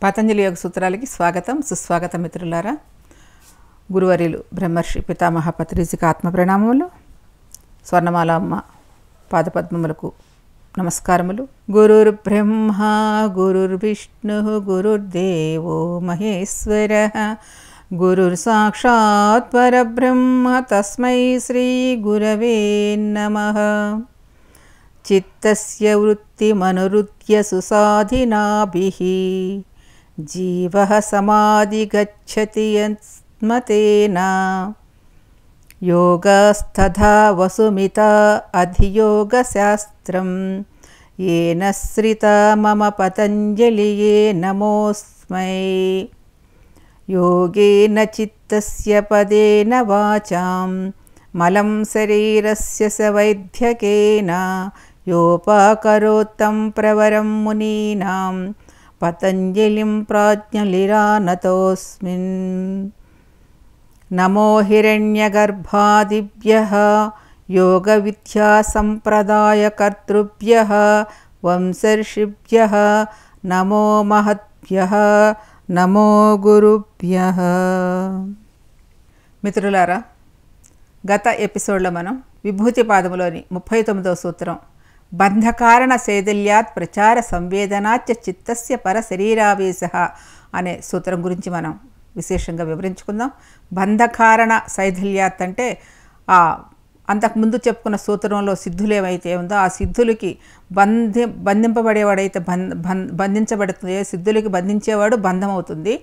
పతంజలి యోగ సూత్రాలకి స్వాగతం సుస్వాగతం మిత్రులారా. గురువర్యులు బ్రహ్మర్షి పితామహ పత్రిజికి ఆత్మ ప్రణామములు, స్వర్ణమాల అమ్మ పాదపద్మములకు నమస్కారములు. గురుర్ బ్రహ్మ గురుర్ విష్ణు గురుర్దేవో మహేశ్వర గురుర్ సాక్షాత్ పరబ్రహ్మ తస్మై శ్రీ గురవే నమః. చిత్తస్య వృత్తిమనురుధ్య సుసాధినాభిః జీవః సమాధిగచ్చతి యస్మతేన యోగస్తథా వసుమితా అధియోగశాస్త్రం ఏన శ్రితా మమ పతంజలియే నమోస్మై. యోగేన చిత్తస్య పదేన వాచాం మలం శరీరస్య స వైద్యకేన యోపాకరోత్తం ప్రవరం మునీనాం పతంజలిం ప్రాజ్ఞలిరానతోస్మిన్. నమో హిరణ్యగర్భాదిభ్యః యోగ విద్యా సంప్రదాయకర్తృభ్యః వంశర్షిభ్యః నమో మహద్భ్యః నమో గురుభ్యః. మిత్రులారా, గత ఎపిసోడ్లో మనం విభూతి పాదములోని 39వ సూత్రం బంధకారణ శైథిల్యాత్ ప్రచార సంవేదనాచ చిత్తస్య పర శరీరావేశ అనే సూత్రం గురించి మనం విశేషంగా వివరించుకుందాం. బంధకారణ శైథిల్యాత్ అంటే అంతకుముందు చెప్పుకున్న సూత్రంలో సిద్ధులు ఏవైతే ఉందో ఆ సిద్ధులకి బంధింపబడేవాడైతే బంధించబడుతుంది, సిద్ధులకి బంధించేవాడు బంధం అవుతుంది,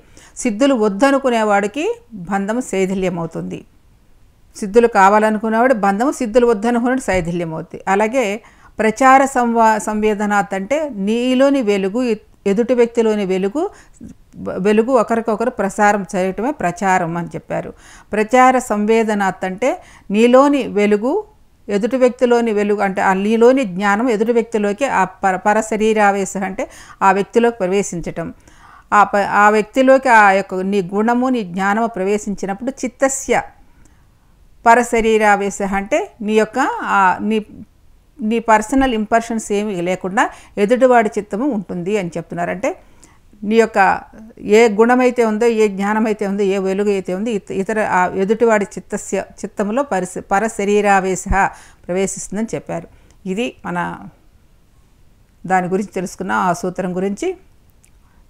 సిద్ధులు వద్దనుకునేవాడికి బంధం శైథిల్యం అవుతుంది. సిద్ధులు కావాలనుకునేవాడు బంధము, సిద్ధులు వద్దనుకునేవాడు శైథిల్యం అవుతుంది. అలాగే ప్రచార సంవేదనాత్ అంటే నీలోని వెలుగు ఎదుటి వ్యక్తిలోని వెలుగు ఒకరికొకరు ప్రసారం చేయటమే ప్రచారం అని చెప్పారు. ప్రచార సంవేదనాత్ అంటే నీలోని వెలుగు ఎదుటి వ్యక్తిలోని వెలుగు అంటే నీలోని జ్ఞానం ఎదుటి వ్యక్తిలోకి ఆ పరశరీరావేశ అంటే ఆ వ్యక్తిలోకి ప్రవేశించటం. ఆ వ్యక్తిలోకి ఆ యొక్క నీ గుణము నీ జ్ఞానము ప్రవేశించినప్పుడు చిత్తస్య పరశరీరావేశ అంటే నీ యొక్క నీ పర్సనల్ ఇంపర్షన్స్ ఏమి లేకుండా ఎదుటివాడి చిత్తము ఉంటుంది అని చెప్తున్నారు. అంటే నీ యొక్క ఏ గుణమైతే ఉందో, ఏ జ్ఞానమైతే ఉందో, ఏ వెలుగు అయితే ఉందో ఇతర ఎదుటివాడి చిత్తములో పరశరీరావేశ ప్రవేశిస్తుందని చెప్పారు. ఇది మన దాని గురించి తెలుసుకున్న ఆ సూత్రం గురించి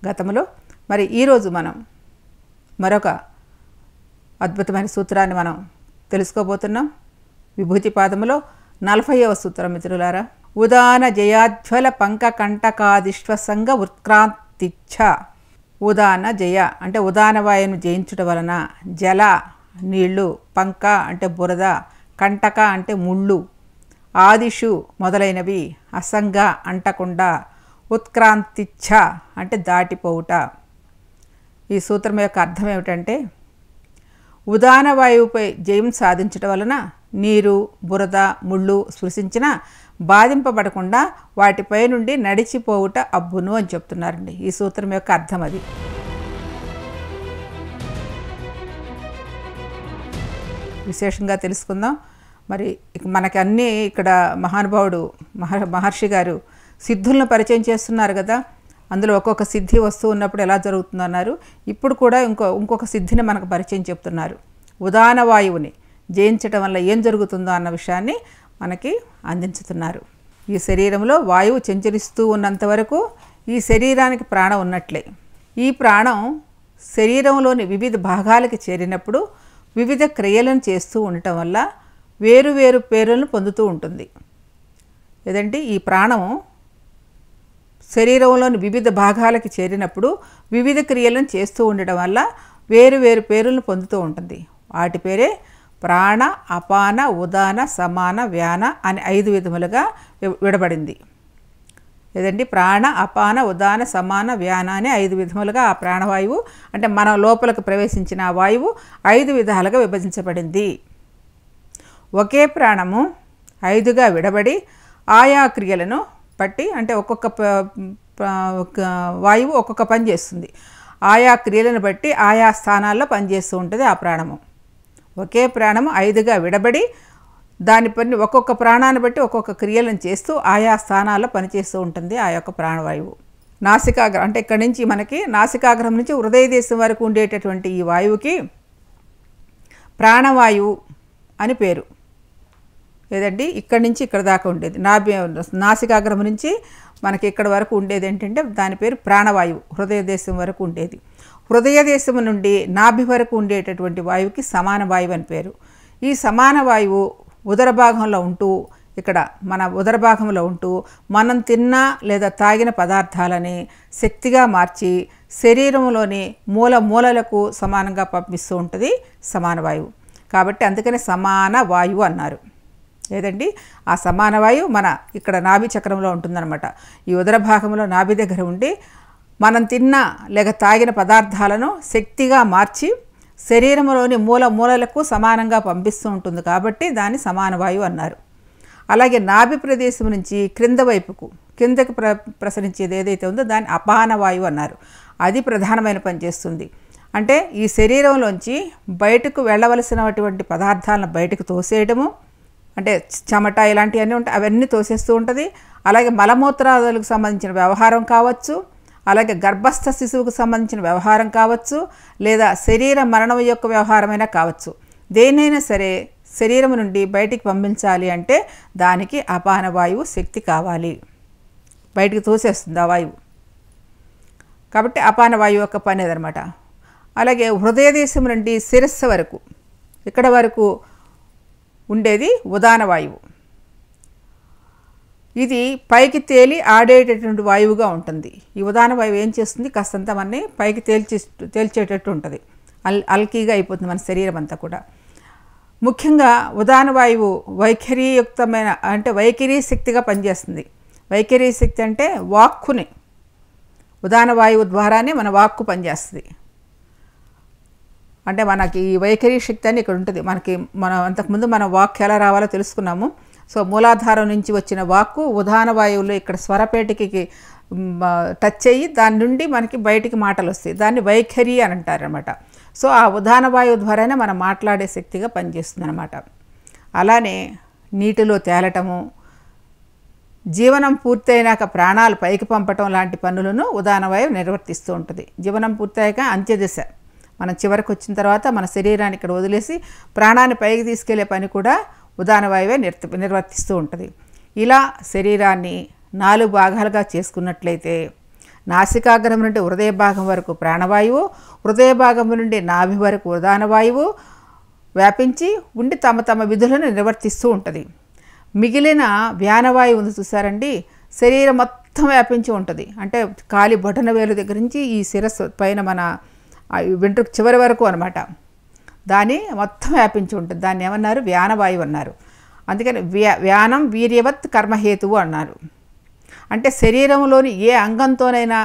గతంలో. మరి ఈరోజు మనం మరొక అద్భుతమైన సూత్రాన్ని మనం తెలుసుకోబోతున్నాం. విభూతి పాదములో 40వ సూత్రం మిత్రులారా. ఉదాన జయాధ్వల పంక కంటకాదిష్వసంగ ఉత్క్రాంతిచ్ఛ. ఉదాన జయ అంటే ఉదానవాయువును జయించుట వలన, జల నీళ్లు, పంక అంటే బురద, కంటక అంటే ముళ్ళు, ఆదిషు మొదలైనవి, అసంగ అంటకుండా, ఉత్క్రాంతిచ్ఛ అంటే దాటిపోవుట. ఈ సూత్రం యొక్క అర్థం ఏమిటంటే ఉదాన వాయువుపై జయం సాధించటం వలన నీరు, బురద, ముళ్ళు స్పృశించినా బాధింపబడకుండా వాటిపై నుండి నడిచిపోవుట అబ్బును అని చెప్తున్నారండి. ఈ సూత్రం యొక్క అర్థం అది. విశేషంగా తెలుసుకుందాం. మరి మనకి అన్నీ ఇక్కడ మహానుభావుడు మహర్షి గారు సిద్ధులను పరిచయం చేస్తున్నారు కదా. అందులో ఒక్కొక్క సిద్ధి వస్తూ ఉన్నప్పుడు ఎలా జరుగుతుందన్నారు. ఇప్పుడు కూడా ఇంకొక సిద్ధిని మనకు పరిచయం చెప్తున్నారు. ఉదాన వాయువుని జయించటం వల్ల ఏం జరుగుతుందో అన్న విషయాన్ని మనకి అందించుతున్నారు. ఈ శరీరంలో వాయువు సంచరిస్తూ ఉన్నంత వరకు ఈ శరీరానికి ప్రాణం ఉన్నట్లే. ఈ ప్రాణం శరీరంలోని వివిధ భాగాలకి చేరినప్పుడు వివిధ క్రియలను చేస్తూ ఉండటం వల్ల వేరు వేరు పేర్లను పొందుతూ ఉంటుంది. ఏదంటే ఈ ప్రాణము శరీరంలోని వివిధ భాగాలకి చేరినప్పుడు వివిధ క్రియలను చేస్తూ ఉండటం వల్ల వేరు వేరు పేర్లను పొందుతూ ఉంటుంది. వాటి పేరే ప్రాణ, అపాన, ఉదాన, సమాన, వ్యాన అని 5 విధములుగా విడబడింది. ఏదండి ప్రాణ, అపాన, ఉదాన, సమాన, వ్యాన అని 5 విధములుగా ఆ ప్రాణవాయువు అంటే మన లోపలికి ప్రవేశించిన ఆ వాయువు 5 విధాలుగా విభజించబడింది. ఒకే ప్రాణము 5గా విడబడి ఆయా క్రియలను బట్టి అంటే ఒక్కొక్క వాయువు ఒక్కొక్క పని చేస్తుంది. ఆయా క్రియలను బట్టి ఆయా స్థానాల్లో పనిచేస్తూ ఉంటుంది ఆ ప్రాణము. ఒకే ప్రాణము 5గా విడబడి దాని పని ఒక్కొక్క ప్రాణాన్ని బట్టి ఒక్కొక్క క్రియలను చేస్తూ ఆయా స్థానాల్లో పనిచేస్తూ ఉంటుంది ఆ యొక్క ప్రాణవాయువు. నాసికాగ్రం అంటే ఇక్కడి నుంచి మనకి నాసికాగ్రం నుంచి హృదయ దేశం వరకు ఉండేటటువంటి ఈ వాయువుకి ప్రాణవాయువు అని పేరు. ఏదండి ఇక్కడి నుంచి ఇక్కడ దాకా ఉండేది నాసికాగ్రం నుంచి మనకి ఇక్కడ వరకు ఉండేది ఏంటంటే దాని పేరు ప్రాణవాయువు. హృదయ దేశం వరకు ఉండేది. హృదయ దేశం నుండి నాభి వరకు ఉండేటటువంటి వాయువుకి సమాన వాయువు అని పేరు. ఈ సమాన వాయువు ఉదర భాగంలో ఉంటూ ఇక్కడ మన ఉదర భాగంలో ఉంటూ మనం తిన్న లేదా తాగిన పదార్థాలని శక్తిగా మార్చి శరీరంలోని మూలలకు సమానంగా పంపిస్తూ ఉంటుంది సమాన వాయువు. కాబట్టి అందుకనే సమాన వాయువు అన్నారు. లేదండి ఆ సమాన వాయువు మన ఇక్కడ నాభి చక్రంలో ఉంటుందన్నమాట. ఈ ఉదర భాగంలో నాభి దగ్గర ఉండి మనం తిన్న లేక తాగిన పదార్థాలను శక్తిగా మార్చి శరీరంలోని మూలలకు సమానంగా పంపిస్తూ ఉంటుంది. కాబట్టి దాన్ని సమాన వాయువు అన్నారు. అలాగే నాభి ప్రదేశం నుంచి క్రింద వైపుకు కిందకి ప్రసరించేది ఏదైతే ఉందో దాన్ని అపాన వాయువు అన్నారు. అది ప్రధానమైన పని చేస్తుంది. అంటే ఈ శరీరంలోంచి బయటకు వెళ్ళవలసినటువంటి పదార్థాలను బయటకు తోసేయడము, అంటే చెమట ఇలాంటివన్నీ ఉంటాయి, అవన్నీ తోసేస్తూ ఉంటుంది. అలాగే మలమూత్రాదులకు సంబంధించిన వ్యవహారం కావచ్చు, అలాగే గర్భస్థ శిశువుకు సంబంధించిన వ్యవహారం కావచ్చు, లేదా శరీర మరణం యొక్క వ్యవహారమైనా కావచ్చు. దేనైనా సరే శరీరం నుండి బయటికి పంపించాలి అంటే దానికి అపాన వాయువు శక్తి కావాలి, బయటికి తోసేస్తుంది ఆ వాయువు. కాబట్టి అపాన వాయువు యొక్క పని అదనమాట. అలాగే హృదయ దేశం నుండి శిరస్సు వరకు ఇక్కడ వరకు ఉండేది ఉదాన వాయువు. ఇది పైకి తేలి ఆడేటటువంటి వాయువుగా ఉంటుంది. ఈ ఉదాన వాయువు ఏం చేస్తుంది, కాస్తంత మనని పైకి తేల్చేటట్టు ఉంటుంది, అల్కీగా అయిపోతుంది మన శరీరం అంతా కూడా. ముఖ్యంగా ఉదాన వాయువు వైఖరీయుక్తమైన అంటే వైఖరీ శక్తిగా పనిచేస్తుంది. వైఖరీ శక్తి అంటే వాక్కుని, ఉదాన వాయువు ద్వారానే మన వాక్కు పనిచేస్తుంది. అంటే మనకి ఈ వైఖరీ శక్తి అని ఇక్కడ ఉంటుంది. మనం అంతకుముందు మన వాక్కు ఎలా రావాలో తెలుసుకున్నాము. సో మూలాధారం నుంచి వచ్చిన వాక్కు ఉదాన వాయువులో ఇక్కడ స్వరపేటికి టచ్ అయ్యి దాని నుండి మనకి బయటికి మాటలు వస్తాయి. దాన్ని వైఖరి అని అంటారనమాట. సో ఆ ఉదాన వాయువు ద్వారానే మనం మాట్లాడే శక్తిగా పనిచేస్తుంది అనమాట. అలానే నీటిలో తేలటము, జీవనం పూర్తయినాక ప్రాణాలు పైకి పంపటం లాంటి పనులను ఉదాన వాయువు నిర్వర్తిస్తూ ఉంటుంది. జీవనం పూర్తయ్యాక అంత్యదశ, మనం చివరికి వచ్చిన తర్వాత మన శరీరాన్ని ఇక్కడ వదిలేసి ప్రాణాన్ని పైకి తీసుకెళ్లే పని కూడా ఉదాన వాయువే నిర్వర్తిస్తూ ఉంటుంది. ఇలా శరీరాన్ని 4 భాగాలుగా చేసుకున్నట్లయితే నాసికాగ్రం నుండి హృదయ భాగం వరకు ప్రాణవాయువు, హృదయ భాగం నుండి నాభి వరకు ఉదాన వాయువు వ్యాపించి ఉండి తమ విధులను నిర్వర్తిస్తూ ఉంటుంది. మిగిలిన వ్యానవాయువు ఉంది చూసారండి, శరీరం మొత్తం వ్యాపించి ఉంటుంది. అంటే కాలి బొటన వేలు దగ్గర నుంచి ఈ శిరస్సు పైన మన వెంట్రుక చివరి వరకు అనమాట, దాన్ని మొత్తం వ్యాపించి ఉంటుంది. దాన్ని ఏమన్నారు, వ్యానవాయువు అన్నారు. అందుకని వ్యానం వీర్యవత్ కర్మహేతువు అన్నారు. అంటే శరీరంలోని ఏ అంగంతోనైనా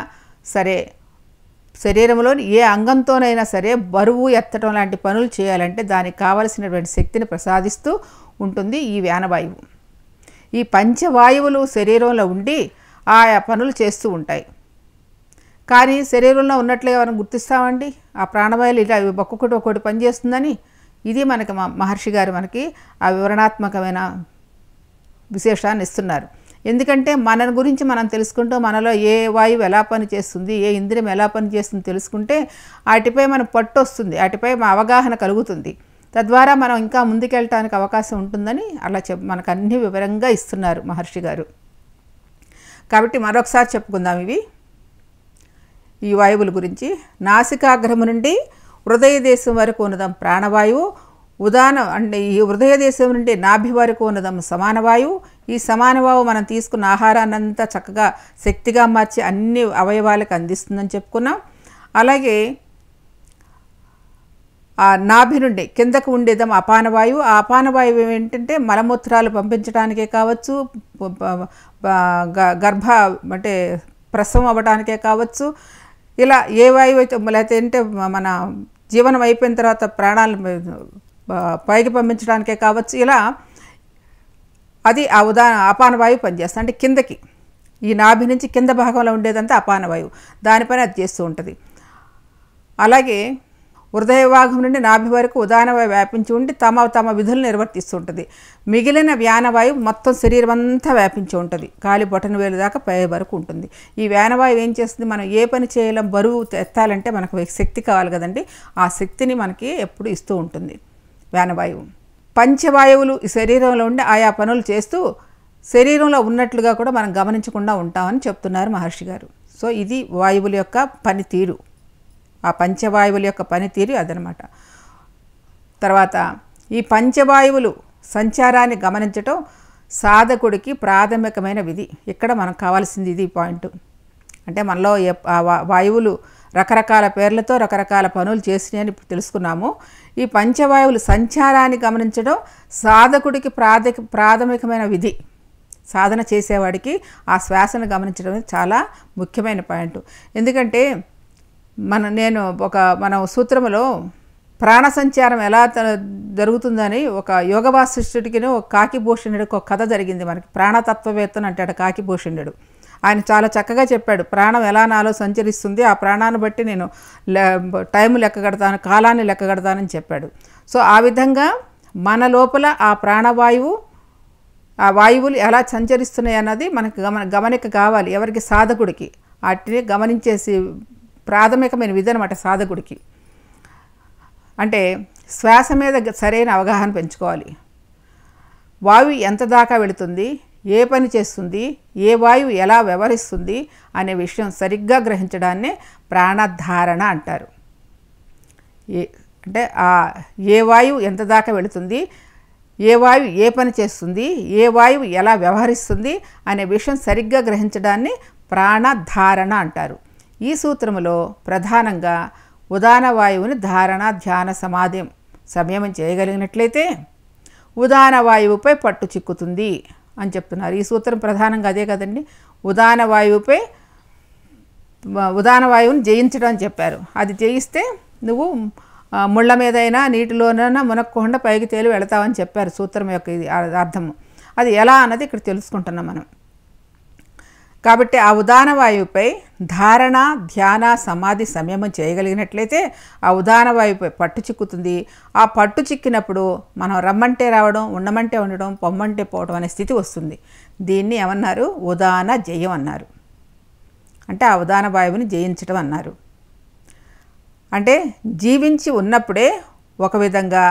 సరే బరువు ఎత్తడం లాంటి పనులు చేయాలంటే దానికి కావలసినటువంటి శక్తిని ప్రసాదిస్తూ ఉంటుంది ఈ వ్యానవాయువు. ఈ పంచవాయువులు శరీరంలో ఉండి ఆయా పనులు చేస్తూ ఉంటాయి. కానీ శరీరంలో ఉన్నట్లుగా మనం గుర్తిస్తామండి ఆ ప్రాణవాయువులు ఇలా ఒక్కొక్కటి పని చేస్తుందని. ఇది మనకి మహర్షి గారు మనకి ఆ వివరణాత్మకమైన విశేషాన్ని ఇస్తున్నారు. ఎందుకంటే మన గురించి మనం తెలుసుకుంటూ మనలో ఏ వాయువు ఎలా పనిచేస్తుంది, ఏ ఇంద్రియం ఎలా పనిచేస్తుంది తెలుసుకుంటే వాటిపై మన పట్టు వస్తుంది, వాటిపై మా అవగాహన కలుగుతుంది. తద్వారా మనం ఇంకా ముందుకెళ్ళటానికి అవకాశం ఉంటుందని అలా మనకు అన్ని వివరంగా ఇస్తున్నారు మహర్షి గారు. కాబట్టి మరొకసారి చెప్పుకుందాం ఈ వాయువుల గురించి. నాసికాగ్రము నుండి హృదయ దేశం వరకు ఉన్నదం ప్రాణవాయువు, అంటే ఈ హృదయ దేశం నుండి నాభి వరకు ఉన్నదం సమానవాయువు. ఈ సమానవాయువు మనం తీసుకున్న ఆహారాన్నంతా చక్కగా శక్తిగా మార్చి అన్ని అవయవాలకు అందిస్తుందని చెప్పుకున్నాం. అలాగే ఆ నాభి నుండి కిందకు ఉండేదం అపానవాయువు. ఆ అపానవాయువు ఏంటంటే మలమూత్రాలు పంపించడానికే కావచ్చు, అంటే ప్రసవం అవ్వడానికే కావచ్చు, ఇలా ఏ వాయువు అయితే లేకపోతే అంటే మన జీవనం అయిపోయిన తర్వాత ప్రాణాలు పైకి పంపించడానికే కావచ్చు, ఇలా అది ఆ అపానవాయువు పనిచేస్తుంది. అంటే కిందకి ఈ నాభి నుంచి కింద భాగంలో ఉండేదంతా అపానవాయువు, దానిపైన అది చేస్తూ ఉంటుంది. అలాగే హృదయ భాగం నుండి నాభి వరకు ఉదానవాయువు వ్యాపించి ఉండి తమ తమ విధులు నిర్వర్తిస్తుంటుంది. మిగిలిన వ్యానవాయువు మొత్తం శరీరం అంతా వ్యాపించి ఉంటుంది. కాలి బొటన వేలు దాకా పై వరకు ఉంటుంది. ఈ వ్యానవాయువు ఏం చేస్తుంది, మనం ఏ పని చేయలేం, బరువు ఎత్తాలంటే మనకు శక్తి కావాలి కదండి, ఆ శక్తిని మనకి ఎప్పుడు ఇస్తూ ఉంటుంది వ్యానవాయువు. పంచవాయువులు ఈ శరీరంలో ఉండి ఆయా పనులు చేస్తూ శరీరంలో ఉన్నట్లుగా కూడా మనం గమనించకుండా ఉంటామని చెప్తున్నారు మహర్షి గారు. సో ఇది వాయువుల యొక్క పనితీరు, ఆ పంచవాయువుల యొక్క పనితీరు అదనమాట. తర్వాత ఈ పంచవాయువులు సంచారాన్ని గమనించటం సాధకుడికి ప్రాథమికమైన విధి. ఇక్కడ మనకు కావాల్సింది ఇది పాయింట్. అంటే మనలో వాయువులు రకరకాల పేర్లతో రకరకాల పనులు చేసినాయని ఇప్పుడు తెలుసుకున్నాము. ఈ పంచవాయువులు సంచారాన్ని గమనించడం సాధకుడికి ప్రాథమికమైన విధి. సాధన చేసేవాడికి ఆ శ్వాసను గమనించడం చాలా ముఖ్యమైన పాయింట్. ఎందుకంటే మన సూత్రములో ప్రాణ సంచారం ఎలా జరుగుతుందని ఒక యోగ వాసిష్ఠుడికి ఒక కాకిభూషణుడికి ఒక కథ జరిగింది. మనకి ప్రాణతత్వవేత్తను అంటాడు కాకిభూషణుడు. ఆయన చాలా చక్కగా చెప్పాడు, ప్రాణం ఎలా నాలో సంచరిస్తుంది, ఆ ప్రాణాన్ని బట్టి నేను టైం లెక్క కడతాను, కాలాన్ని లెక్క కడతానని చెప్పాడు. సో ఆ విధంగా మన లోపల ఆ ప్రాణవాయువు, ఆ వాయువులు ఎలా సంచరిస్తున్నాయి అన్నది మనకు గమనిక కావాలి ఎవరికి, సాధకుడికి. వాటిని గమనించేసి ప్రాథమికమైన విధి అనమాట సాధకుడికి. అంటే శ్వాస మీద సరైన అవగాహన పెంచుకోవాలి. వాయువు ఎంత దాకా వెళుతుంది, ఏ పని చేస్తుంది, ఏ వాయువు ఎలా వ్యవహరిస్తుంది అనే విషయం సరిగ్గా గ్రహించడాన్నే ప్రాణధారణ అంటారు. అంటే ఏ వాయువు ఎంత దాకా వెళుతుంది, ఏ వాయువు ఏ పని చేస్తుంది, ఏ వాయువు ఎలా వ్యవహరిస్తుంది అనే విషయం సరిగ్గా గ్రహించడాన్ని ప్రాణధారణ అంటారు. ఈ సూత్రములో ప్రధానంగా ఉదాన వాయువుని ధారణ, ధ్యాన, సమాధి సంయమం చేయగలిగినట్లయితే ఉదాన వాయువుపై పట్టు చిక్కుతుంది అని చెప్తున్నారు. ఈ సూత్రం ప్రధానంగా అదే కదండి, ఉదాన వాయువుని జయించడం అని చెప్పారు. అది జయిస్తే నువ్వు ముళ్ళ మీదైనా నీటిలోనైనా మునక్కుండా పైకి తేలి వెళతావని చెప్పారు సూత్రం యొక్క ఇది అర్థము. అది ఎలా అన్నది ఇక్కడ తెలుసుకుంటున్నాం మనం. కాబట్టి ఆ ఉదాన వాయువుపై ధారణ, ధ్యాన, సమాధి సంయమం చేయగలిగినట్లయితే ఆ ఉదాన వాయువుపై పట్టు చిక్కుతుంది. ఆ పట్టు చిక్కినప్పుడు మనం రమ్మంటే రావడం, ఉండమంటే ఉండడం, పొమ్మంటే పోవడం అనే స్థితి వస్తుంది. దీన్ని ఏమన్నారు, ఉదాన జయం అన్నారు. అంటే ఆ ఉదాన వాయువుని జయించడం అన్నారు. అంటే జీవించి ఉన్నప్పుడే ఒక విధంగా,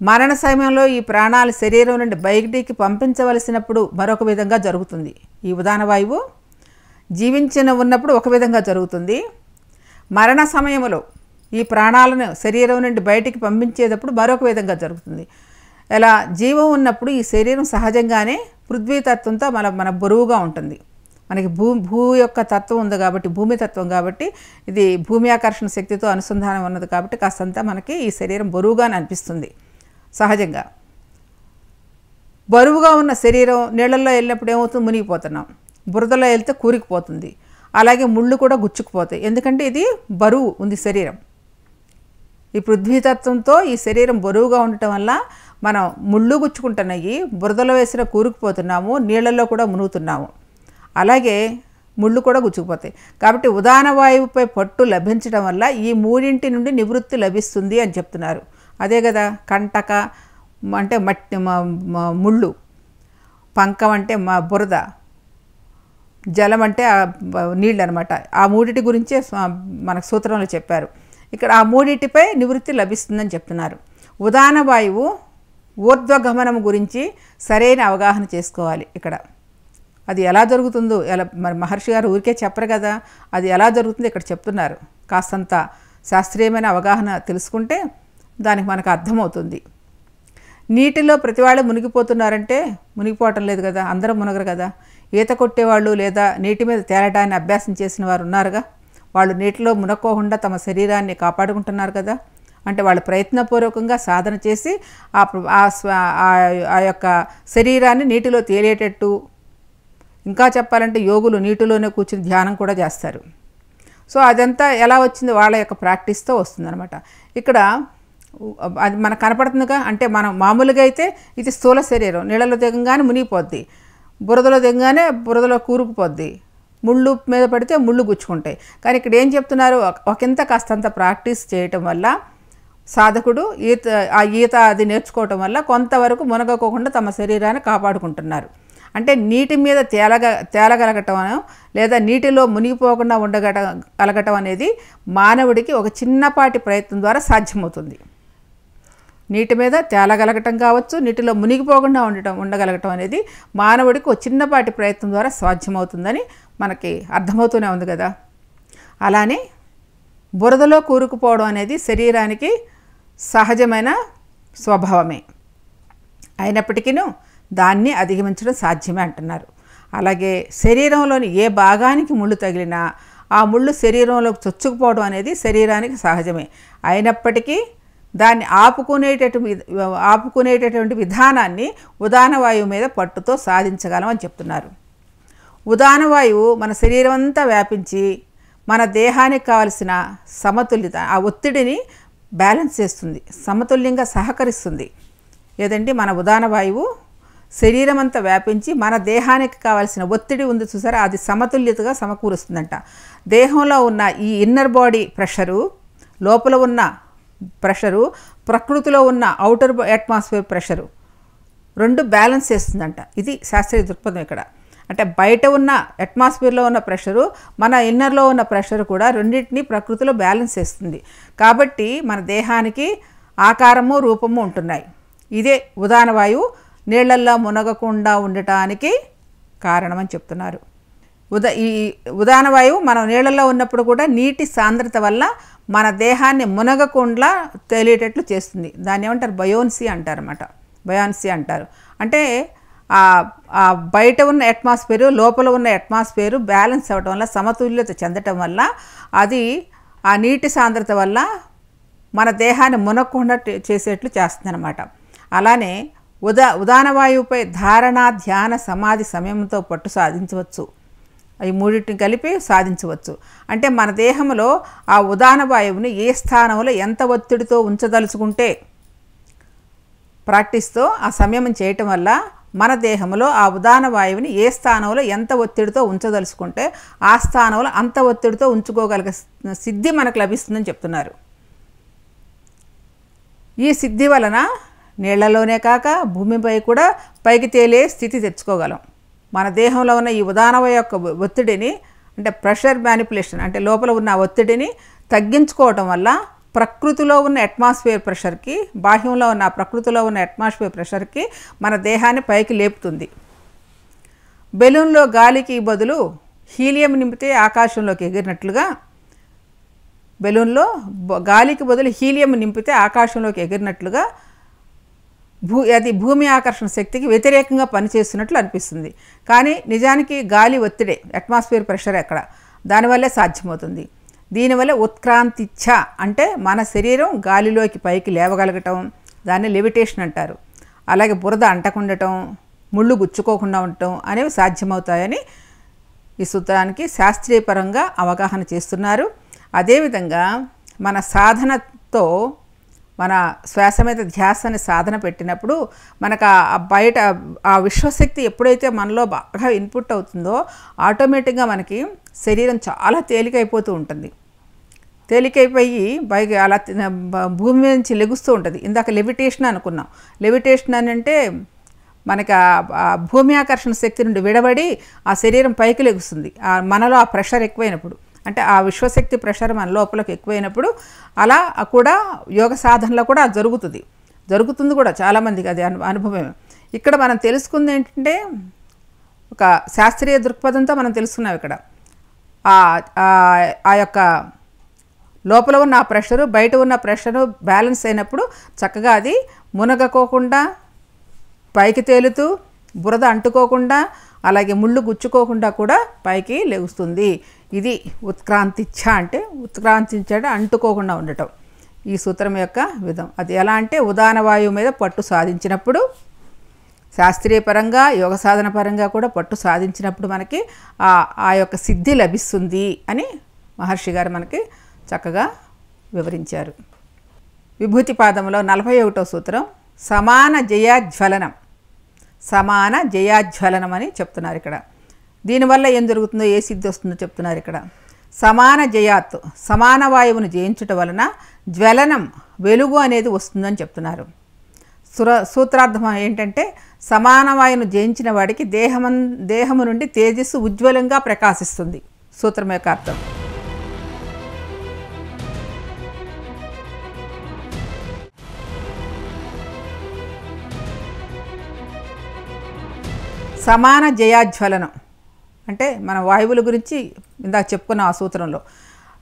మరణ సమయంలో ఈ ప్రాణాలు శరీరం నుండి బయటికి పంపించవలసినప్పుడు మరొక విధంగా జరుగుతుంది. ఈ ఉదాన వాయువు ఉన్నప్పుడు ఒక విధంగా జరుగుతుంది, మరణ సమయంలో ఈ ప్రాణాలను శరీరం నుండి బయటికి పంపించేటప్పుడు మరొక విధంగా జరుగుతుంది. ఇలా జీవం ఉన్నప్పుడు ఈ శరీరం సహజంగానే పృథ్వీతత్వంతో మన బరువుగా ఉంటుంది. మనకి భూ యొక్క తత్వం ఉంది కాబట్టి, భూమి తత్వం కాబట్టి, ఇది భూమి ఆకర్షణ శక్తితో అనుసంధానం ఉన్నది కాబట్టి కాస్తంతా మనకి ఈ శరీరం బరువుగానే అనిపిస్తుంది సహజంగా. బరువుగా ఉన్న శరీరం నీళ్ళల్లో వెళ్ళినప్పుడు ఏమవుతుంది, మునిగిపోతున్నాం. బురదలో వెళ్తే కూరికిపోతుంది. అలాగే ముళ్ళు కూడా గుచ్చుకుపోతాయి, ఎందుకంటే ఇది బరువు ఉంది శరీరం. ఈ పృథ్వీతత్వంతో ఈ శరీరం బరువుగా ఉండటం వల్ల మనం ముళ్ళు గుచ్చుకుంటున్నాయి, బురదలో వేసిన కూరుకుపోతున్నాము, నీళ్ళల్లో కూడా మునుగుతున్నాము. అలాగే ముళ్ళు కూడా గుచ్చుకుపోతాయి. కాబట్టి ఉదాన వాయువుపై పట్టు లభించడం వల్ల ఈ మూడింటి నుండి నివృత్తి లభిస్తుంది అని చెప్తున్నారు. అదే కదా, కంటక అంటే మట్టి ముళ్ళు, పంకం అంటే బురద, జలం అంటే నీళ్ళు అనమాట. ఆ మూడిటి గురించే మనకు సూత్రంలో చెప్పారు. ఇక్కడ ఆ మూడిటిపై నివృత్తి లభిస్తుందని చెప్తున్నారు. ఉదాన వాయువు ఊర్ధ్వగమనం గురించి సరైన అవగాహన చేసుకోవాలి. ఇక్కడ అది ఎలా జరుగుతుందో, మరి మహర్షి గారు ఊరికే చెప్పరు కదా, అది ఎలా జరుగుతుందో ఇక్కడ చెప్తున్నారు. కాస్తంత శాస్త్రీయమైన అవగాహన తెలుసుకుంటే దానికి మనకు అర్థమవుతుంది. నీటిలో ప్రతి వాళ్ళు మునిగిపోతున్నారంటే మునిగిపోవటం లేదు కదా, అందరూ మునగరు కదా. ఈత కొట్టేవాళ్ళు లేదా నీటి మీద తేలటాన్ని అభ్యాసం చేసిన వారు ఉన్నారుగా, వాళ్ళు నీటిలో మునక్కోకుండా తమ శరీరాన్ని కాపాడుకుంటున్నారు కదా. అంటే వాళ్ళు ప్రయత్నపూర్వకంగా సాధన చేసి ఆ యొక్క శరీరాన్ని నీటిలో తేలేటట్టు, ఇంకా చెప్పాలంటే యోగులు నీటిలోనే కూర్చుని ధ్యానం కూడా చేస్తారు. సో అదంతా ఎలా వచ్చింది, వాళ్ళ యొక్క ప్రాక్టీస్తో వస్తుందన్నమాట. ఇక్కడ అది మనకు కనపడుతుందిగా. అంటే మనం మామూలుగా అయితే ఇది స్థూల శరీరం, నీళ్ళలో దిగంగానే మునిగిపోద్ది, బురదలో దిగంగానే బురదలో కూరుకుపోద్ది, ముళ్ళు మీద పడితే ముళ్ళు గుచ్చుకుంటాయి. కానీ ఇక్కడ ఏం చెప్తున్నారు, ఒకంత కాస్తంత ప్రాక్టీస్ చేయటం వల్ల సాధకుడు ఈత అది నేర్చుకోవటం వల్ల కొంతవరకు మునగకోకుండా తమ శరీరాన్ని కాపాడుకుంటున్నారు. అంటే నీటి మీద తేలగలగటం లేదా నీటిలో మునిగిపోకుండా ఉండగలగటం అనేది మానవుడికి ఒక చిన్నపాటి ప్రయత్నం ద్వారా సాధ్యమవుతుంది. నీటి మీద తేలగలగటం కావచ్చు, నీటిలో మునిగిపోకుండా ఉండగలగటం అనేది మానవుడికి ఒక చిన్నపాటి ప్రయత్నం ద్వారా సాధ్యమవుతుందని మనకి అర్థమవుతూనే ఉంది కదా. అలానే బురదలో కూరుకుపోవడం అనేది శరీరానికి సహజమైన స్వభావమే, అయినప్పటికీ దాన్ని అధిగమించడం సాధ్యమే అంటున్నారు. అలాగే శరీరంలోని ఏ భాగానికి ముళ్ళు తగిలినా ఆ ముళ్ళు శరీరంలోకి చొచ్చుకుపోవడం అనేది శరీరానికి సహజమే, అయినప్పటికీ దాన్ని ఆపుకునేటటువంటి విధానాన్ని ఉదాన వాయువు మీద పట్టుతో సాధించగలం అని చెప్తున్నారు. ఉదాన వాయువు మన శరీరం అంతా వ్యాపించి మన దేహానికి కావలసిన సమతుల్యత, ఆ ఒత్తిడిని బ్యాలెన్స్ చేస్తుంది, సమతుల్యంగా సహకరిస్తుంది. ఏదంటే మన ఉదాన వాయువు శరీరం అంతా వ్యాపించి మన దేహానికి కావాల్సిన ఒత్తిడి ఉంది చూసారా, అది సమతుల్యతగా సమకూరుస్తుందంట. దేహంలో ఉన్న ఈ ఇన్నర్ బాడీ ప్రెషరు, లోపల ఉన్న ప్రెషరు, ప్రకృతిలో ఉన్న ఔటర్ అట్మాస్ఫియర్ ప్రెషరు రెండు బ్యాలెన్స్ చేస్తుందంట. ఇది శాస్త్రీయ దృక్పథం ఇక్కడ. అంటే బయట ఉన్న అట్మాస్ఫియర్లో ఉన్న ప్రెషరు, మన ఇన్నర్లో ఉన్న ప్రెషర్ కూడా రెండింటినీ ప్రకృతిలో బ్యాలెన్స్ చేస్తుంది. కాబట్టి మన దేహానికి ఆకారము రూపము ఉంటున్నాయి. ఇదే ఉదాన వాయువు నీళ్లల్లో మునగకుండా ఉండటానికి కారణమని చెప్తున్నారు. ఈ ఉదాన వాయువు మనం నీళ్లలో ఉన్నప్పుడు కూడా నీటి సాంద్రత వల్ల మన దేహాన్ని మునగకుండా తేలేటట్లు చేస్తుంది. దాన్ని ఏమంటారు, బయోన్సీ అంటారన్నమాట. బయాన్సీ అంటారు. అంటే ఆ బయట ఉన్న అట్మాస్ఫియరు, లోపల ఉన్న అట్మాస్ఫియరు బ్యాలెన్స్ అవ్వటం వల్ల, సమతుల్యత చెందటం వల్ల, అది ఆ నీటి సాంద్రత వల్ల మన దేహాన్ని మునగకుండా చేసేట్లు చేస్తుంది అన్నమాట. అలానే ఉదాన వాయువుపై ధారణ, ధ్యాన, సమాధి సమయంతో పట్టు సాధించవచ్చు. ఈ మూడింటిని కలిపి సాధించవచ్చు. అంటే మన దేహంలో ఆ ఉదాన వాయువుని ఏ స్థానంలో ఎంత ఒత్తిడితో ఉంచదలుచుకుంటే ప్రాక్టీస్తో ఆ సంయమం చేయటం వల్ల మన దేహంలో ఆ ఉదాన వాయువుని ఏ స్థానంలో ఎంత ఒత్తిడితో ఉంచదలుచుకుంటే ఆ స్థానంలో అంత ఒత్తిడితో ఉంచుకోగలిగే సిద్ధి మనకు లభిస్తుందని చెప్తున్నారు. ఈ సిద్ధి వలన నీళ్లలోనే కాక భూమిపై కూడా పైకి తేలే స్థితి తెచ్చుకోగలం. మన దేహంలో ఉన్న ఈ ఉదాన వాయువు యొక్క ఒత్తిడిని, అంటే ప్రెషర్ మ్యానిపులేషన్, అంటే లోపల ఉన్న ఒత్తిడిని తగ్గించుకోవటం వల్ల ప్రకృతిలో ఉన్న అట్మాస్ఫియర్ ప్రెషర్కి, బాహ్యంలో ఉన్న ప్రకృతిలో ఉన్న అట్మాస్ఫియర్ ప్రెషర్కి మన దేహాన్ని పైకి లేపుతుంది. బెలూన్లో గాలికి బదులు హీలియం నింపితే ఆకాశంలోకి ఎగిరినట్లుగా, బెలూన్లో గాలికి బదులు హీలియం నింపితే ఆకాశంలోకి ఎగిరినట్లుగా అది భూమి ఆకర్షణ శక్తికి వ్యతిరేకంగా పనిచేస్తున్నట్లు అనిపిస్తుంది. కానీ నిజానికి గాలి ఒత్తిడే, అట్మాస్ఫియర్ ప్రెషర్ ఎక్కడ, దానివల్లే సాధ్యమవుతుంది. దీనివల్ల ఉత్క్రాంతిచ్ఛ అంటే మన శరీరం గాలిలోకి పైకి లేవగలగటం, దాన్ని లెవిటేషన్ అంటారు. అలాగే బురద అంటకుండటం, ముళ్ళు గుచ్చుకోకుండా ఉండటం అనేవి సాధ్యమవుతాయని ఈ సూత్రానికి శాస్త్రీయపరంగా అవగాహన చేస్తున్నారు. అదేవిధంగా మన సాధనతో, మన శ్వాస మీద ధ్యాసని సాధన పెట్టినప్పుడు మనకు బయట ఆ విశ్వశక్తి ఎప్పుడైతే మనలో బాగా ఇన్పుట్ అవుతుందో ఆటోమేటిక్గా మనకి శరీరం చాలా తేలికైపోతూ ఉంటుంది. తేలికైపోయి పైకి అలా భూమి మీద నుంచి లెగుస్తూ ఉంటుంది. ఇందాక లెవిటేషన్ అనుకున్నాం. లెవిటేషన్ అని అంటే మనకి ఆ భూమి ఆకర్షణ శక్తి నుండి విడబడి ఆ శరీరం పైకి లెగుస్తుంది. మనలో ఆ ప్రెషర్ ఎక్కువైనప్పుడు, అంటే ఆ విశ్వశక్తి ప్రెషర్ మన లోపలికి ఎక్కువైనప్పుడు అలా కూడా యోగ సాధనలో కూడా జరుగుతుంది కూడా చాలామందికి అది అనుభవమే. ఇక్కడ మనం తెలుసుకుంది ఏంటంటే, ఒక శాస్త్రీయ దృక్పథంతో మనం తెలుసుకున్నాం. ఇక్కడ ఆ యొక్క లోపల ఉన్న ఆ ప్రెషరు, బయట ఉన్న ప్రెషరు బ్యాలెన్స్ అయినప్పుడు చక్కగా అది మునగకోకుండా పైకి తేలుతూ, బురద అంటుకోకుండా, అలాగే ముళ్ళు గుచ్చుకోకుండా కూడా పైకి లెగుస్తుంది. ఇది ఉత్క్రాంతిచ్ఛ అంటే, ఉత్క్రాంతించడం అంటుకోకుండా ఉండటం ఈ సూత్రం యొక్క విధం. అది ఎలా అంటే ఉదాన వాయువు మీద పట్టు సాధించినప్పుడు, శాస్త్రీయ పరంగా యోగ సాధన పరంగా కూడా పట్టు సాధించినప్పుడు మనకి ఆ యొక్క సిద్ధి లభిస్తుంది అని మహర్షి గారు మనకి చక్కగా వివరించారు. విభూతి పాదంలో 41వ సూత్రం సమాన జయాజ్వలనం, సమాన జయాజ్వలనం అని చెప్తున్నారు ఇక్కడ. దీనివల్ల ఏం జరుగుతుందో, ఏ సిద్ధి వస్తుందో చెప్తున్నారు ఇక్కడ. సమాన జయాత్, సమాన వాయువును జయించుట వలన జ్వలనం, వెలుగు అనేది వస్తుందని చెప్తున్నారు. సూత్రార్థం ఏంటంటే సమాన వాయువును జయించిన వాడికి దేహము నుండి తేజస్సు ఉజ్వలంగా ప్రకాశిస్తుంది. సూత్రం యొక్క అర్థం. సమాన జయాజ్వలనం అంటే మన వాయువుల గురించి ఇందాక చెప్పుకున్న ఆ సూత్రంలో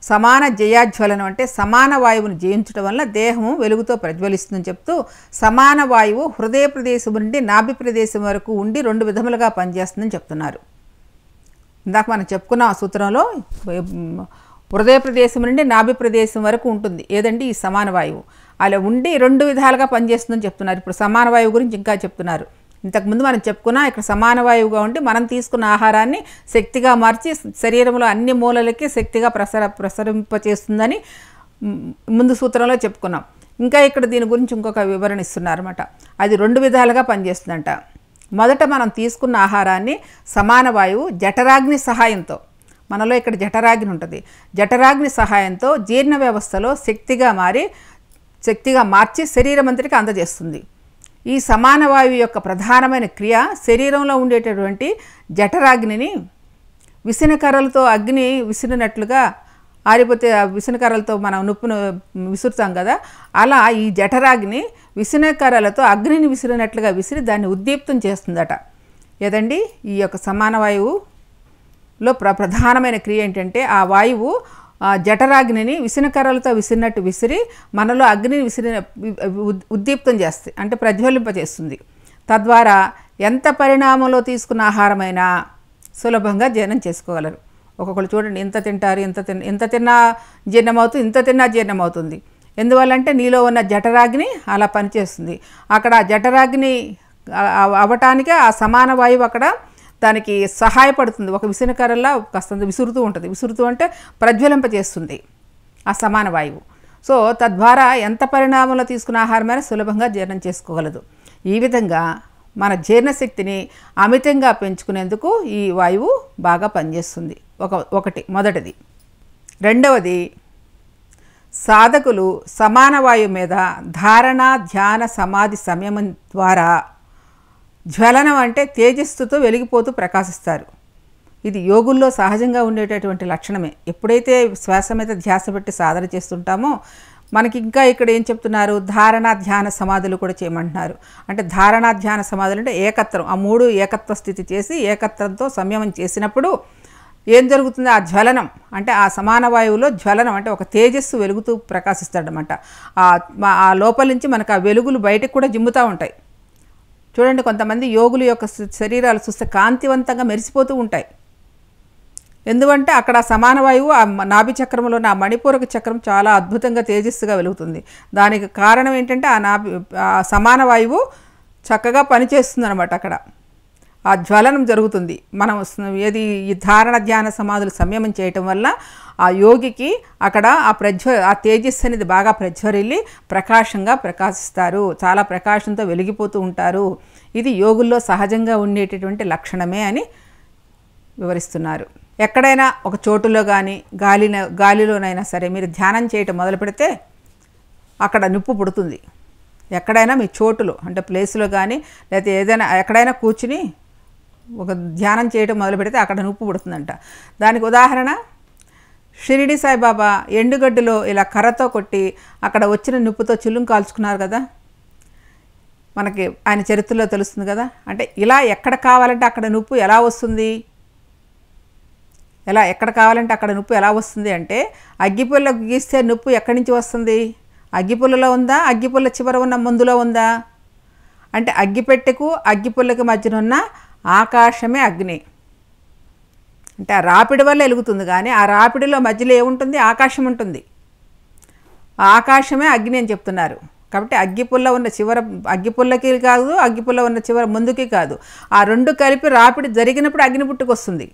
సమాన జయాజ్వలనం అంటే సమాన వాయువును జయించడం వల్ల దేహము వెలుగుతో ప్రజ్వలిస్తుందని చెప్తూ, సమాన వాయువు హృదయ ప్రదేశం నుండి నాభి ప్రదేశం వరకు ఉండి 2 విధములుగా పనిచేస్తుందని చెప్తున్నారు. ఇందాక మనం చెప్పుకున్న ఆ సూత్రంలో హృదయ ప్రదేశం నుండి నాభి ప్రదేశం వరకు ఉంటుంది ఏదండి ఈ సమాన వాయువు. అలా ఉండి 2 విధాలుగా పనిచేస్తుందని చెప్తున్నారు. ఇప్పుడు సమాన వాయువు గురించి ఇంకా చెప్తున్నారు. ఇంతకుముందు మనం చెప్పుకున్నా ఇక్కడ సమాన వాయువుగా ఉండి మనం తీసుకున్న ఆహారాన్ని శక్తిగా మార్చి శరీరంలో అన్ని మూలలకి శక్తిగా ప్రసరింపచేస్తుందని ముందు సూత్రంలో చెప్పుకున్నాం. ఇంకా ఇక్కడ దీని గురించి ఇంకొక వివరణ ఇస్తున్నారన్నమాట. అది 2 విధాలుగా పనిచేస్తుందంట. మొదట మనం తీసుకున్న ఆహారాన్ని సమాన వాయువు జఠరాగ్ని సహాయంతో, మనలో ఇక్కడ జఠరాగ్ని ఉంటుంది, జఠరాగ్ని సహాయంతో జీర్ణ వ్యవస్థలో శక్తిగా మార్చి శరీరం అంతటికి అందజేస్తుంది. ఈ సమాన వాయువు యొక్క ప్రధానమైన క్రియ శరీరంలో ఉండేటటువంటి జఠరాగ్నిని విసనకర్రలతో అగ్ని విసిరినట్లుగా ఆరిపోతే ఆ విసనకర్రలతో మనం నొప్పును విసురుతాం కదా, అలా ఈ జఠరాగ్ని విసనకర్రలతో అగ్నిని విసిరినట్లుగా విసిరి దాన్ని ఉద్దీప్తం చేస్తుందట. ఏదండి ఈ యొక్క సమాన వాయువులో ప్రధానమైన క్రియ ఏంటంటే ఆ వాయువు జఠరాగ్నిని విసనకర్రలతో విసిరినట్టు విసిరి మనలో అగ్నిని ఉద్దీప్తం చేస్తుంది, అంటే ప్రజ్వలింపజేస్తుంది. తద్వారా ఎంత పరిణామంలో తీసుకున్న ఆహారమైనా సులభంగా జీర్ణం చేసుకోగలరు. ఒక్కొక్కరు చూడండి, ఇంత తింటారు, ఇంత తిన్నా జీర్ణమవుతుంది, ఇంత తిన్నా జీర్ణమవుతుంది. ఎందువల్లంటే నీలో ఉన్న జఠరాగ్ని అలా పనిచేస్తుంది. అక్కడ జఠరాగ్ని అవ్వటానికే ఆ సమాన వాయువు అక్కడ దానికి సహాయపడుతుంది. ఒక విసనకర్రలా కాస్తంత విసురుతూ ఉంటుంది. విసురుతూ అంటే ప్రజ్వలింపజేస్తుంది ఆ సమాన వాయువు. సో తద్వారా ఎంత పరిణామంలో తీసుకున్న ఆహారమైనా సులభంగా జీర్ణం చేసుకోగలదు. ఈ విధంగా మన జీర్ణశక్తిని అమితంగా పెంచుకునేందుకు ఈ వాయువు బాగా పనిచేస్తుంది. మొదటిది. రెండవది, సాధకులు సమాన వాయువు మీద ధారణ, ధ్యాన, సమాధి సంయమం ద్వారా జ్వలనం అంటే తేజస్సుతో వెలిగిపోతూ ప్రకాశిస్తారు. ఇది యోగుల్లో సహజంగా ఉండేటటువంటి లక్షణమే. ఎప్పుడైతే శ్వాస మీద ధ్యాస పెట్టి సాధన చేస్తుంటామో మనకి ఇంకా ఇక్కడ ఏం చెప్తున్నారు, ధారణ, ధ్యాన, సమాధులు కూడా చేయమంటున్నారు. అంటే ధారణ, ధ్యాన, సమాధులు అంటే ఏకత్వం, ఆ 3 ఏకత్వ స్థితి చేసి ఏకత్వంతో సంయమం చేసినప్పుడు ఏం జరుగుతుంది, ఆ జ్వలనం అంటే ఆ సమాన వాయువులో జ్వలనం అంటే ఒక తేజస్సు వెలుగుతూ ప్రకాశిస్తాడనమాట. ఆ లోపల నుంచి మనకు ఆ వెలుగులు బయటకు కూడా జిమ్ముతూ ఉంటాయి. చూడండి, కొంతమంది యోగుల యొక్క శరీరాలు చూస్తే కాంతివంతంగా మెరిసిపోతూ ఉంటాయి. ఎందుకంటే అక్కడ సమాన వాయువు ఆ నాభి చక్రంలో ఆ మణిపూరక చక్రం చాలా అద్భుతంగా తేజస్సుగా వెలుగుతుంది. దానికి కారణం ఏంటంటే ఆ సమాన వాయువు చక్కగా పనిచేస్తుంది అనమాట. అక్కడ ఆ జ్వలనం జరుగుతుంది. మనం ఈ ధారణ, ధ్యాన, సమాధులు సంయమం చేయటం వల్ల ఆ యోగికి అక్కడ ఆ తేజస్సు అనేది బాగా ప్రజ్వరిల్లి ప్రకాశంగా ప్రకాశిస్తారు, చాలా ప్రకాశంతో వెలిగిపోతూ ఉంటారు. ఇది యోగుల్లో సహజంగా ఉండేటటువంటి లక్షణమే అని వివరిస్తున్నారు. ఎక్కడైనా ఒక చోటులో కానీ గాలిలోనైనా సరే మీరు ధ్యానం చేయటం మొదలు పెడితే అక్కడ నిప్పు పుడుతుంది. ఎక్కడైనా మీ చోటులో అంటే ప్లేస్లో కానీ లేకపోతే ఏదైనా ఎక్కడైనా కూర్చుని ఒక ధ్యానం చేయటం మొదలు పెడితే అక్కడ నిప్పు పుడుతుందంట. దానికి ఉదాహరణ షిరిడి సాయిబాబా ఎండుగడ్డిలో ఇలా కర్రతో కొట్టి అక్కడ వచ్చిన నిప్పుతో చిల్లుం కాల్చుకున్నారు కదా, మనకి ఆయన చరిత్రలో తెలుస్తుంది కదా. అంటే ఇలా ఎక్కడ కావాలంటే అక్కడ నిప్పు ఎలా వస్తుంది, ఎక్కడ కావాలంటే అక్కడ నిప్పు ఎలా వస్తుంది అంటే అగ్గిపుల్ల గీస్తే నిప్పు ఎక్కడి నుంచి వస్తుంది, అగ్గిపుల్లలో ఉందా, అగ్గిపుల్ల చివర ఉన్న ముందులో ఉందా అంటే అగ్గిపెట్టెకు అగ్గిపుల్లకి మధ్యన ఉన్న ఆకాశమే అగ్ని. అంటే ఆ రాపిడి వల్ల వెలుగుతుంది, కానీ ఆ రాపిడిలో మధ్యలో ఏముంటుంది, ఆకాశం ఉంటుంది. ఆ ఆకాశమే అగ్ని అని చెప్తున్నారు. కాబట్టి అగ్గిపుల్ల ఉన్న చివర అగ్గిపుల్లకి కాదు, అగ్గిపుల్ల ఉన్న చివర ముందుకి కాదు, ఆ 2 కలిపి రాపిడి జరిగినప్పుడు అగ్ని పుట్టుకొస్తుంది.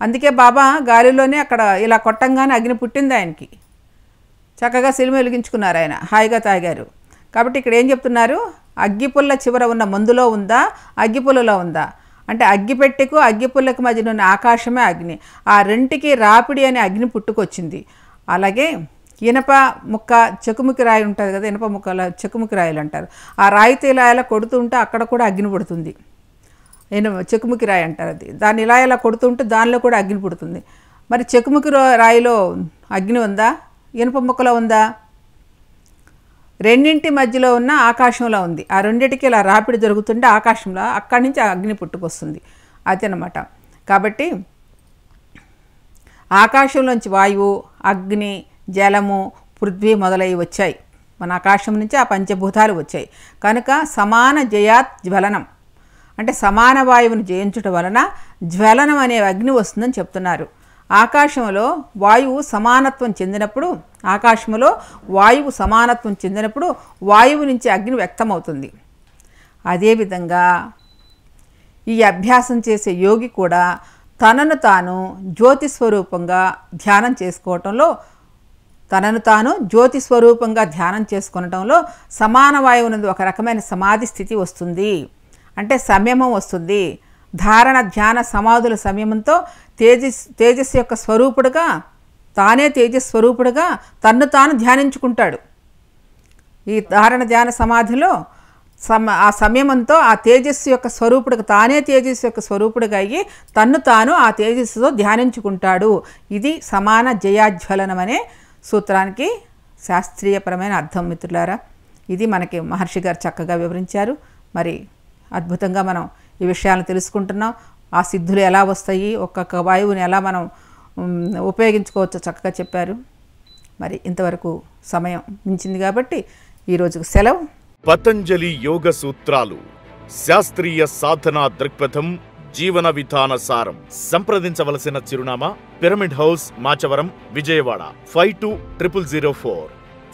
అందుకే బాబా గాలిలోనే అక్కడ ఇలా కొట్టంగానే అగ్ని పుట్టింది ఆయనకి. చక్కగా సిలిమ వెలిగించుకున్నారు, ఆయన హాయిగా తాగారు. కాబట్టి ఇక్కడ ఏం చెప్తున్నారు, అగ్గిపుల్ల చివర ఉన్న మందులో ఉందా, అగ్గిపుల్లలో ఉందా, అంటే అగ్గిపెట్టెకు అగ్గిపుల్లకు మధ్యన ఉన్న ఆకాశమే అగ్ని. ఆ రెంటికి రాపిడి అనే అగ్ని పుట్టుకొచ్చింది. అలాగే ఇనప ముక్క చెకుముకి రాయి ఉంటుంది కదా, ఇనప ముక్కల చెకుముకి రాయలు అంటారు. ఆ రాయితో ఇలా కొడుతుంటే అక్కడ కూడా అగ్ని పుడుతుంది. చెకుముకి రాయి అంటారు అది. దాన్ని ఇలా కొడుతుంటే దానిలో కూడా అగ్ని పుడుతుంది. మరి చెకుముకి రాయిలో అగ్ని ఉందా, ఇనుప ముక్కలో ఉందా? రెండింటి మధ్యలో ఉన్న ఆకాశంలో ఉంది. ఆ రెండింటికి ఇలా రాపిడి జరుగుతుంటే ఆకాశంలో అక్కడి నుంచి అగ్ని పుట్టుకొస్తుంది. అదనమాట. కాబట్టి ఆకాశంలోంచి వాయువు, అగ్ని, జలము, పృథ్వీ మొదలైవి వచ్చాయి. మన ఆకాశం నుంచి ఆ పంచభూతాలు వచ్చాయి. కనుక సమాన జయాత్ జ్వలనం అంటే సమాన వాయువును జయించుట వలన జ్వలనం అనే అగ్ని వస్తుందని చెప్తున్నారు. ఆకాశంలో వాయువు సమానత్వం చెందినప్పుడు వాయువు నుంచి అగ్ని వ్యక్తమవుతుంది. అదేవిధంగా ఈ అభ్యాసం చేసే యోగి కూడా తనను తాను జ్యోతి స్వరూపంగా ధ్యానం చేసుకోవటంలో సమాన వాయువునందు ఒక రకమైన సమాధి స్థితి వస్తుంది. అంటే సంయమం వస్తుంది. ధారణ, ధ్యాన, సమాధుల సంయమంతో తేజస్సు యొక్క స్వరూపుడుగా తన్ను తాను ధ్యానించుకుంటాడు. ఈ ధారణ, ధ్యాన, సమాధిలో ఆ సంయమంతో ఆ తేజస్సు యొక్క స్వరూపుడుగా అయ్యి తన్ను తాను ఆ తేజస్సుతో ధ్యానించుకుంటాడు. ఇది సమాన జయాజ్వలనం అనే సూత్రానికి శాస్త్రీయపరమైన అర్థం మిత్రులారా. ఇది మనకి మహర్షి గారు చక్కగా వివరించారు. మరి అద్భుతంగా మనం ఈ విషయాలను తెలుసుకుంటున్నాం. ఆ సిద్ధులు ఎలా వస్తాయి, ఒక్కొక్క వాయువుని ఎలా మనం ఉపయోగించుకోవచ్చో చక్కగా చెప్పారు. మరి ఇంతవరకు సమయం మించింది కాబట్టి ఈరోజుకు సెలవు. పతంజలి యోగ సూత్రాలు, శాస్త్రీయ సాధనా దృక్పథం, జీవన విధాన సారం. సంప్రదించవలసిన చిరునామా pyramid house, Machavaram, Vijayawada 520004.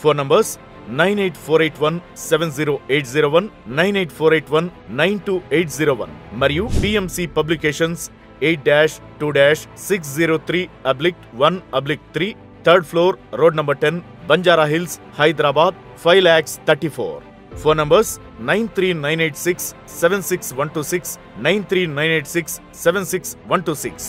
Phone numbers 9848170801, 9848192801 మరియు PMC publications 8-2-603/1/3, third floor, road number 10, Banjara hills, Hyderabad 5,34,000. Phone numbers 9398676 126, 9398676 126.